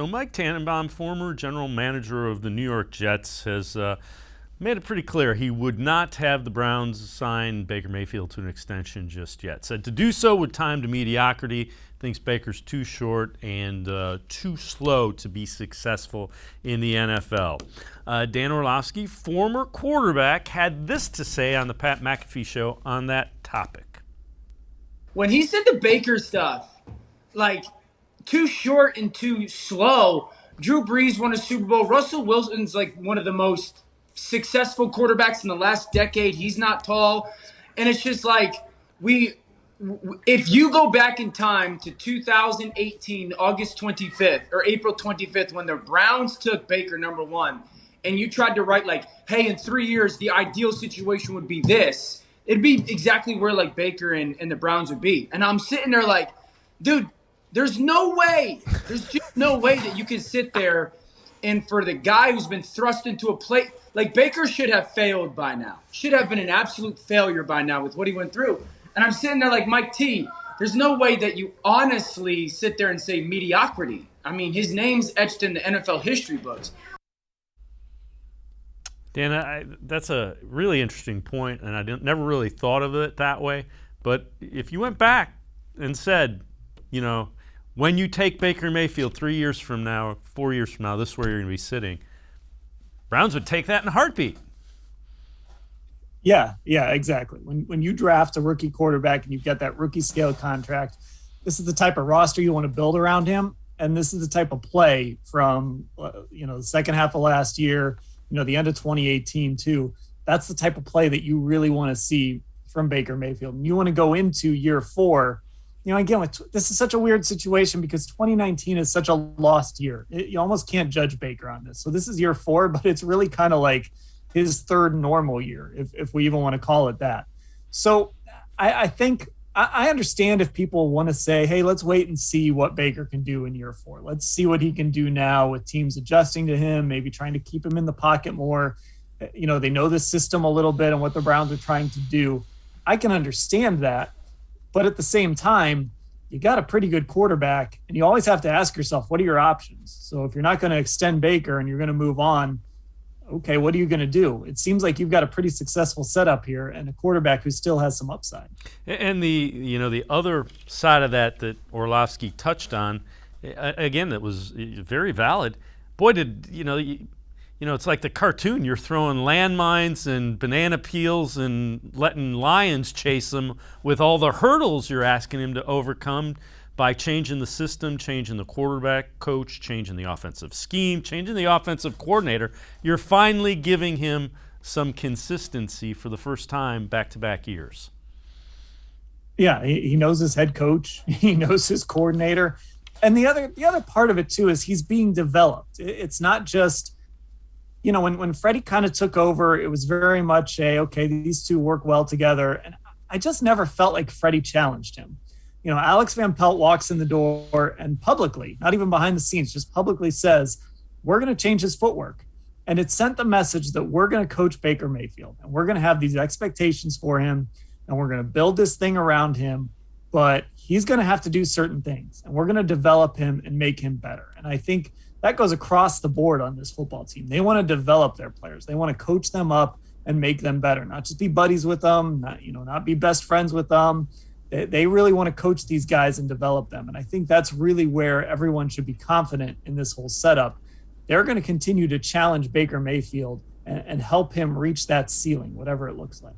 So Mike Tannenbaum, former general manager of the New York Jets, has made it pretty clear he would not have the Browns sign Baker Mayfield to an extension just yet. Said to do so would time to mediocrity. Thinks Baker's too short and too slow to be successful in the NFL. Dan Orlovsky, former quarterback, had this to say on the Pat McAfee show on that topic. When he said the Baker stuff, like, too short and too slow. Drew Brees won a Super Bowl. Russell Wilson's like one of the most successful quarterbacks in the last decade. He's not tall. And it's just like if you go back in time to 2018, August 25th or April 25th, when the Browns took Baker number one, and you tried to write like, hey, in 3 years, the ideal situation would be this, it'd be exactly where like Baker and the Browns would be. And I'm sitting there like, dude, there's no way. There's just no way that you can sit there and for the guy who's been thrust into a plate, like Baker should have failed by now. Should have been an absolute failure by now with what he went through. And I'm sitting there like, Mike T, there's no way that you honestly sit there and say mediocrity. I mean, his name's etched in the NFL history books. Dan, that's a really interesting point, and I never really thought of it that way. But if you went back and said, you know, when you take Baker Mayfield 3 years from now, 4 years from now, this is where you're going to be sitting, Browns would take that in a heartbeat. Yeah, exactly. When you draft a rookie quarterback and you get that rookie scale contract, this is the type of roster you want to build around him, and this is the type of play from the second half of last year, the end of 2018 too. That's the type of play that you really want to see from Baker Mayfield. And you want to go into year four. Again, this is such a weird situation because 2019 is such a lost year. You almost can't judge Baker on this. So this is year four, but it's really kind of like his third normal year, if we even want to call it that. So I think I understand if people want to say, hey, let's wait and see what Baker can do in year four. Let's see what he can do now with teams adjusting to him, maybe trying to keep him in the pocket more. They know the system a little bit and what the Browns are trying to do. I can understand that. But at the same time, you got a pretty good quarterback, and you always have to ask yourself, what are your options? So if you're not going to extend Baker and you're going to move on, okay, what are you going to do? It seems like you've got a pretty successful setup here and a quarterback who still has some upside. And the other side of that Orlovsky touched on, again, that was very valid. Boy, it's like the cartoon. You're throwing landmines and banana peels and letting lions chase them with all the hurdles you're asking him to overcome by changing the system, changing the quarterback coach, changing the offensive scheme, changing the offensive coordinator. You're finally giving him some consistency for the first time back-to-back years. Yeah, he knows his head coach. He knows his coordinator. And the other part of it, too, is he's being developed. It's not just – when Freddie kind of took over, it was very much okay, these two work well together. And I just never felt like Freddie challenged him. Alex Van Pelt walks in the door and publicly, not even behind the scenes, just publicly says, we're going to change his footwork. And it sent the message that we're going to coach Baker Mayfield and we're going to have these expectations for him and we're going to build this thing around him, but he's going to have to do certain things and we're going to develop him and make him better. And I think that goes across the board on this football team. They want to develop their players. They want to coach them up and make them better, not just be buddies with them, not be best friends with them. They really want to coach these guys and develop them. And I think that's really where everyone should be confident in this whole setup. They're going to continue to challenge Baker Mayfield and help him reach that ceiling, whatever it looks like.